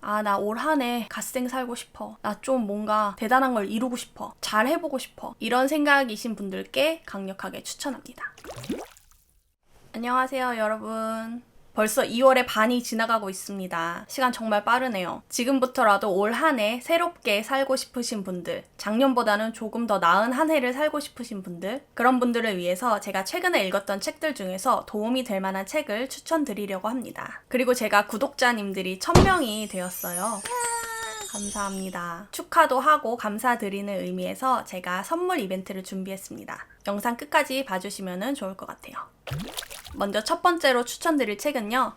나 올 한 해 갓생 살고 싶어. 나 좀 뭔가 대단한 걸 이루고 싶어. 잘 해보고 싶어. 이런 생각이신 분들께 강력하게 추천합니다. 안녕하세요, 여러분. 벌써 2월의 반이 지나가고 있습니다. 시간 정말 빠르네요. 지금부터라도 올 한 해 새롭게 살고 싶으신 분들, 작년보다는 조금 더 나은 한 해를 살고 싶으신 분들, 그런 분들을 위해서 제가 최근에 읽었던 책들 중에서 도움이 될 만한 책을 추천드리려고 합니다. 그리고 제가 구독자님들이 1000명이 되었어요. 감사합니다. 축하도 하고 감사드리는 의미에서 제가 선물 이벤트를 준비했습니다. 영상 끝까지 봐주시면 좋을 것 같아요. 먼저 첫 번째로 추천드릴 책은요,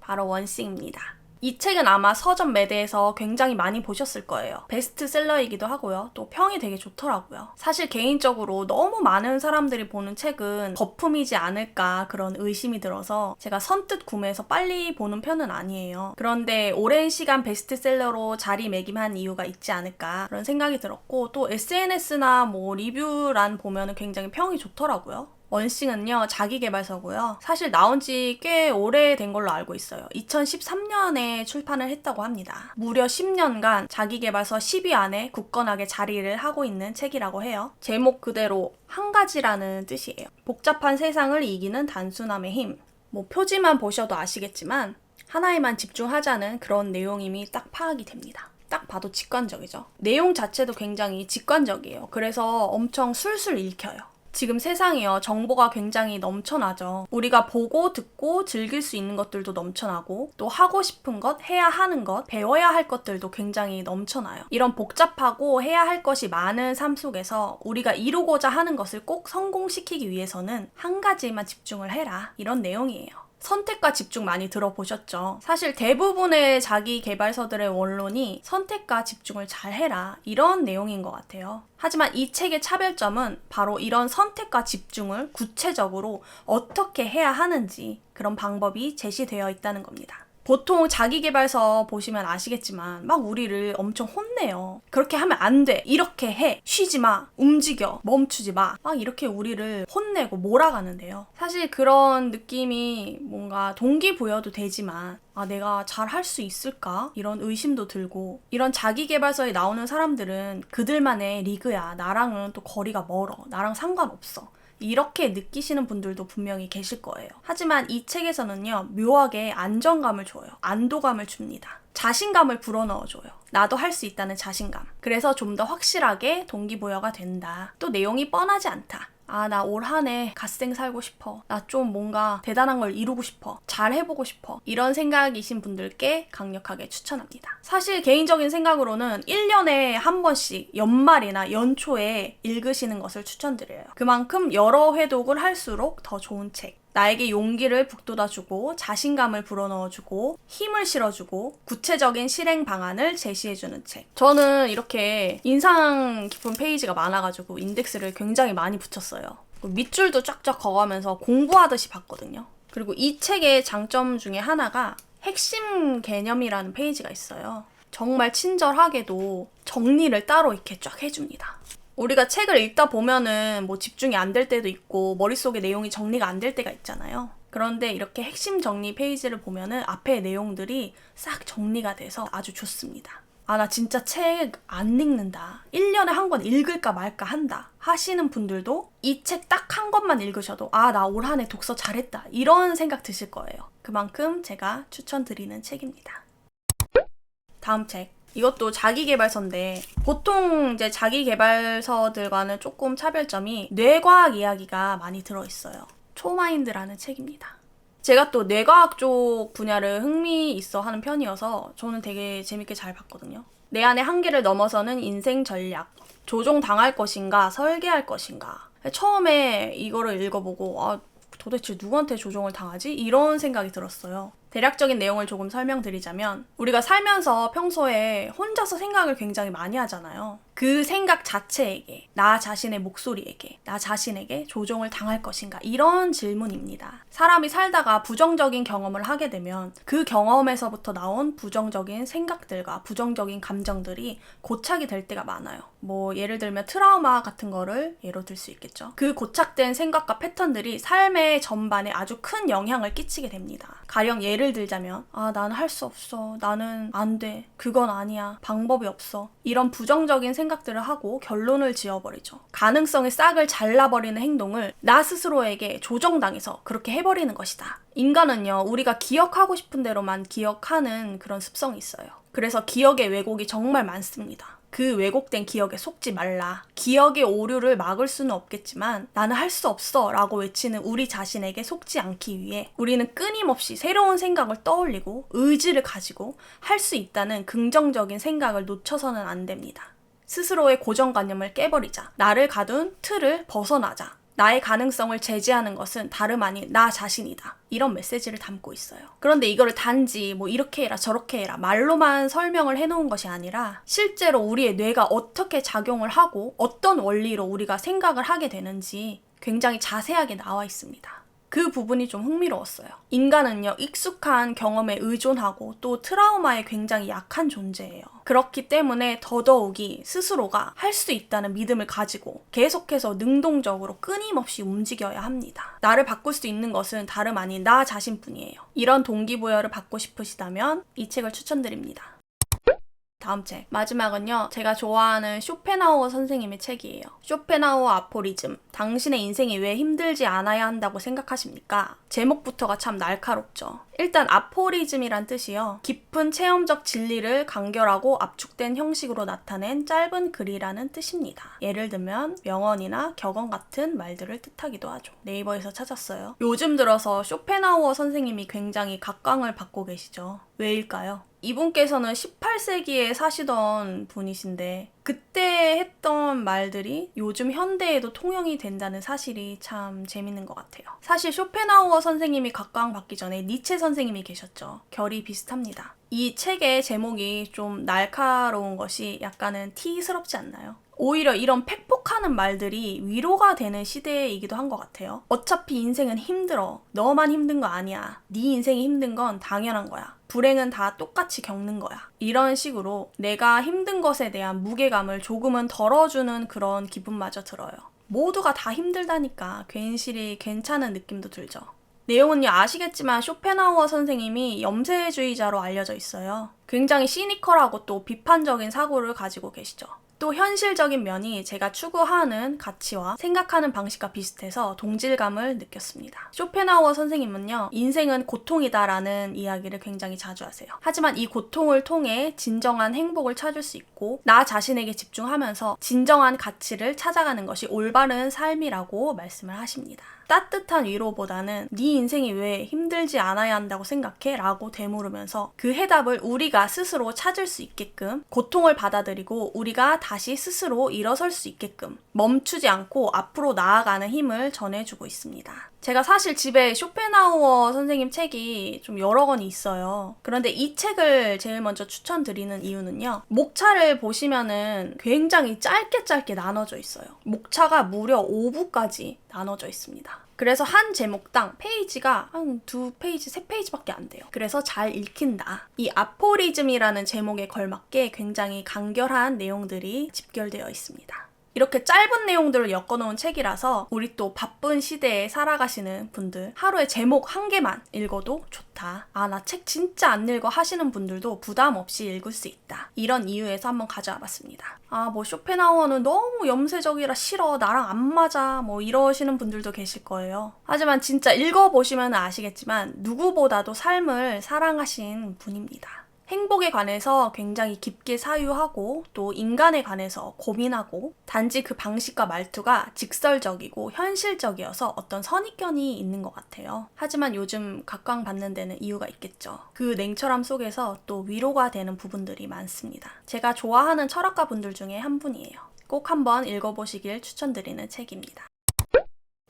바로 원싱입니다. 이 책은 아마 서점 매대에서 굉장히 많이 보셨을 거예요. 베스트셀러이기도 하고요. 또 평이 되게 좋더라고요. 사실 개인적으로 너무 많은 사람들이 보는 책은 거품이지 않을까 그런 의심이 들어서 제가 선뜻 구매해서 빨리 보는 편은 아니에요. 그런데 오랜 시간 베스트셀러로 자리매김한 이유가 있지 않을까 그런 생각이 들었고, 또 SNS나 리뷰란 보면은 굉장히 평이 좋더라고요. 원싱은요, 자기계발서고요. 사실 나온 지 꽤 오래된 걸로 알고 있어요. 2013년에 출판을 했다고 합니다. 무려 10년간 자기계발서 10위 안에 굳건하게 자리를 하고 있는 책이라고 해요. 제목 그대로 한 가지라는 뜻이에요. 복잡한 세상을 이기는 단순함의 힘. 표지만 보셔도 아시겠지만 하나에만 집중하자는 그런 내용임이 딱 파악이 됩니다. 딱 봐도 직관적이죠. 내용 자체도 굉장히 직관적이에요. 그래서 엄청 술술 읽혀요. 지금 세상이요, 정보가 굉장히 넘쳐나죠. 우리가 보고 듣고 즐길 수 있는 것들도 넘쳐나고, 또 하고 싶은 것, 해야 하는 것, 배워야 할 것들도 굉장히 넘쳐나요. 이런 복잡하고 해야 할 것이 많은 삶 속에서 우리가 이루고자 하는 것을 꼭 성공시키기 위해서는 한 가지에만 집중을 해라, 이런 내용이에요. 선택과 집중 많이 들어보셨죠? 사실 대부분의 자기 개발서들의 원론이 선택과 집중을 잘 해라, 이런 내용인 것 같아요. 하지만 이 책의 차별점은 바로 이런 선택과 집중을 구체적으로 어떻게 해야 하는지 그런 방법이 제시되어 있다는 겁니다. 보통 자기계발서 보시면 아시겠지만 막 우리를 엄청 혼내요. 그렇게 하면 안 돼. 이렇게 해. 쉬지 마. 움직여. 멈추지 마. 막 이렇게 우리를 혼내고 몰아가는데요. 사실 그런 느낌이 뭔가 동기부여도 되지만 내가 잘 할 수 있을까? 이런 의심도 들고, 이런 자기계발서에 나오는 사람들은 그들만의 리그야. 나랑은 또 거리가 멀어. 나랑 상관없어. 이렇게 느끼시는 분들도 분명히 계실 거예요. 하지만 이 책에서는요, 묘하게 안정감을 줘요. 안도감을 줍니다. 자신감을 불어넣어줘요. 나도 할 수 있다는 자신감. 그래서 좀 더 확실하게 동기부여가 된다. 또 내용이 뻔하지 않다. 나 올 한 해 갓생 살고 싶어. 나 좀 뭔가 대단한 걸 이루고 싶어. 잘 해보고 싶어. 이런 생각이신 분들께 강력하게 추천합니다. 사실 개인적인 생각으로는 1년에 한 번씩 연말이나 연초에 읽으시는 것을 추천드려요. 그만큼 여러 회독을 할수록 더 좋은 책. 나에게 용기를 북돋아주고 자신감을 불어넣어주고 힘을 실어주고 구체적인 실행 방안을 제시해주는 책. 저는 이렇게 인상 깊은 페이지가 많아가지고 인덱스를 굉장히 많이 붙였어요. 밑줄도 쫙쫙 그어가면서 공부하듯이 봤거든요. 그리고 이 책의 장점 중에 하나가 핵심 개념이라는 페이지가 있어요. 정말 친절하게도 정리를 따로 이렇게 쫙 해줍니다. 우리가 책을 읽다 보면은 집중이 안 될 때도 있고 머릿속에 내용이 정리가 안 될 때가 있잖아요. 그런데 이렇게 핵심 정리 페이지를 보면은 앞에 내용들이 싹 정리가 돼서 아주 좋습니다. 나 진짜 책 안 읽는다. 1년에 한 권 읽을까 말까 한다 하시는 분들도 이 책 딱 한 권만 읽으셔도 나 올 한 해 독서 잘했다, 이런 생각 드실 거예요. 그만큼 제가 추천드리는 책입니다. 다음 책. 이것도 자기계발서인데, 보통 이제 자기계발서들과는 조금 차별점이 뇌과학 이야기가 많이 들어있어요. 초마인드라는 책입니다. 제가 또 뇌과학 쪽 분야를 흥미 있어 하는 편이어서 저는 되게 재밌게 잘 봤거든요. 내 안의 한계를 넘어서는 인생 전략. 조종당할 것인가 설계할 것인가. 처음에 이거를 읽어보고 도대체 누구한테 조종을 당하지? 이런 생각이 들었어요. 대략적인 내용을 조금 설명드리자면, 우리가 살면서 평소에 혼자서 생각을 굉장히 많이 하잖아요. 그 생각 자체에게, 나 자신의 목소리에게, 나 자신에게 조종을 당할 것인가? 이런 질문입니다. 사람이 살다가 부정적인 경험을 하게 되면 그 경험에서부터 나온 부정적인 생각들과 부정적인 감정들이 고착이 될 때가 많아요. 뭐 예를 들면 트라우마 같은 거를 예로 들 수 있겠죠. 그 고착된 생각과 패턴들이 삶의 전반에 아주 큰 영향을 끼치게 됩니다. 가령 예를 들자면 나는 할 수 없어, 나는 안 돼, 그건 아니야, 방법이 없어, 이런 부정적인 생각들을 하고 결론을 지어버리죠. 가능성의 싹을 잘라버리는 행동을 나 스스로에게 조정당해서 그렇게 해버리는 것이다. 인간은요, 우리가 기억하고 싶은 대로만 기억하는 그런 습성이 있어요. 그래서 기억의 왜곡이 정말 많습니다. 그 왜곡된 기억에 속지 말라. 기억의 오류를 막을 수는 없겠지만 나는 할 수 없어 라고 외치는 우리 자신에게 속지 않기 위해 우리는 끊임없이 새로운 생각을 떠올리고 의지를 가지고 할 수 있다는 긍정적인 생각을 놓쳐서는 안 됩니다. 스스로의 고정관념을 깨버리자. 나를 가둔 틀을 벗어나자. 나의 가능성을 제지하는 것은 다름 아닌 나 자신이다. 이런 메시지를 담고 있어요. 그런데 이거를 단지 뭐 이렇게 해라 저렇게 해라 말로만 설명을 해놓은 것이 아니라 실제로 우리의 뇌가 어떻게 작용을 하고 어떤 원리로 우리가 생각을 하게 되는지 굉장히 자세하게 나와 있습니다. 그 부분이 좀 흥미로웠어요. 인간은요, 익숙한 경험에 의존하고 또 트라우마에 굉장히 약한 존재예요. 그렇기 때문에 더더욱이 스스로가 할 수 있다는 믿음을 가지고 계속해서 능동적으로 끊임없이 움직여야 합니다. 나를 바꿀 수 있는 것은 다름 아닌 나 자신뿐이에요. 이런 동기부여를 받고 싶으시다면 이 책을 추천드립니다. 다음 책. 마지막은요, 제가 좋아하는 쇼펜하우어 선생님의 책이에요. 쇼펜하우어 아포리즘. 당신의 인생이 왜 힘들지 않아야 한다고 생각하십니까? 제목부터가 참 날카롭죠. 일단 아포리즘이란 뜻이요, 깊은 체험적 진리를 간결하고 압축된 형식으로 나타낸 짧은 글이라는 뜻입니다. 예를 들면 명언이나 격언 같은 말들을 뜻하기도 하죠. 네이버에서 찾았어요. 요즘 들어서 쇼펜하우어 선생님이 굉장히 각광을 받고 계시죠. 왜일까요? 이분께서는 18세기에 사시던 분이신데 그때 했던 말들이 요즘 현대에도 통용이 된다는 사실이 참 재밌는 것 같아요. 사실 쇼펜하우어 선생님이 각광받기 전에 니체 선생님이 계셨죠. 결이 비슷합니다. 이 책의 제목이 좀 날카로운 것이 약간은 티스럽지 않나요? 오히려 이런 팩폭하는 말들이 위로가 되는 시대이기도 한 것 같아요. 어차피 인생은 힘들어. 너만 힘든 거 아니야. 네 인생이 힘든 건 당연한 거야. 불행은 다 똑같이 겪는 거야. 이런 식으로 내가 힘든 것에 대한 무게감을 조금은 덜어주는 그런 기분마저 들어요. 모두가 다 힘들다니까 괜시리 괜찮은 느낌도 들죠. 내용은요, 아시겠지만 쇼펜하우어 선생님이 염세주의자로 알려져 있어요. 굉장히 시니컬하고 또 비판적인 사고를 가지고 계시죠. 또 현실적인 면이 제가 추구하는 가치와 생각하는 방식과 비슷해서 동질감을 느꼈습니다. 쇼펜하우어 선생님은요, 인생은 고통이다라는 이야기를 굉장히 자주 하세요. 하지만 이 고통을 통해 진정한 행복을 찾을 수 있고 나 자신에게 집중하면서 진정한 가치를 찾아가는 것이 올바른 삶이라고 말씀을 하십니다. 따뜻한 위로보다는 네 인생이 왜 힘들지 않아야 한다고 생각해? 라고 되물으면서 그 해답을 우리가 스스로 찾을 수 있게끔, 고통을 받아들이고 우리가 다시 스스로 일어설 수 있게끔 멈추지 않고 앞으로 나아가는 힘을 전해주고 있습니다. 제가 사실 집에 쇼펜하우어 선생님 책이 좀 여러 권이 있어요. 그런데 이 책을 제일 먼저 추천드리는 이유는요, 목차를 보시면은 굉장히 짧게 나눠져 있어요. 목차가 무려 5부까지 나눠져 있습니다. 그래서 한 제목당 페이지가 한 2페이지, 3페이지밖에 안 돼요. 그래서 잘 읽힌다. 이 아포리즘이라는 제목에 걸맞게 굉장히 간결한 내용들이 집결되어 있습니다. 이렇게 짧은 내용들을 엮어놓은 책이라서 우리 또 바쁜 시대에 살아가시는 분들, 하루에 제목 한 개만 읽어도 좋다. 나 책 진짜 안 읽어 하시는 분들도 부담 없이 읽을 수 있다. 이런 이유에서 한번 가져와 봤습니다. 뭐 쇼펜하우어는 너무 염세적이라 싫어, 나랑 안 맞아, 뭐 이러시는 분들도 계실 거예요. 하지만 진짜 읽어보시면 아시겠지만 누구보다도 삶을 사랑하신 분입니다. 행복에 관해서 굉장히 깊게 사유하고 또 인간에 관해서 고민하고, 단지 그 방식과 말투가 직설적이고 현실적이어서 어떤 선입견이 있는 것 같아요. 하지만 요즘 각광받는 데는 이유가 있겠죠. 그 냉철함 속에서 또 위로가 되는 부분들이 많습니다. 제가 좋아하는 철학가 분들 중에 한 분이에요. 꼭 한번 읽어보시길 추천드리는 책입니다.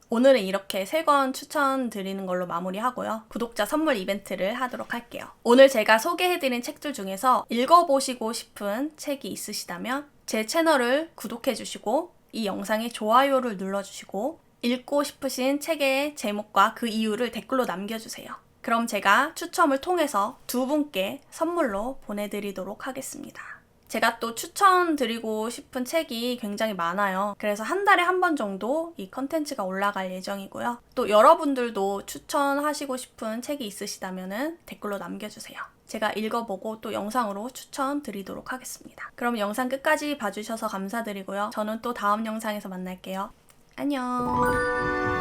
오늘은 이렇게 3권 추천드리는 걸로 마무리하고요. 구독자 선물 이벤트를 하도록 할게요. 오늘 제가 소개해드린 책들 중에서 읽어보시고 싶은 책이 있으시다면 제 채널을 구독해주시고 이 영상에 좋아요를 눌러주시고 읽고 싶으신 책의 제목과 그 이유를 댓글로 남겨주세요. 그럼 제가 추첨을 통해서 2분께 선물로 보내드리도록 하겠습니다. 제가 또 추천드리고 싶은 책이 굉장히 많아요. 그래서 한 달에 한 번 정도 이 컨텐츠가 올라갈 예정이고요. 또 여러분들도 추천하시고 싶은 책이 있으시다면 댓글로 남겨주세요. 제가 읽어보고 또 영상으로 추천드리도록 하겠습니다. 그럼 영상 끝까지 봐주셔서 감사드리고요. 저는 또 다음 영상에서 만날게요. 안녕.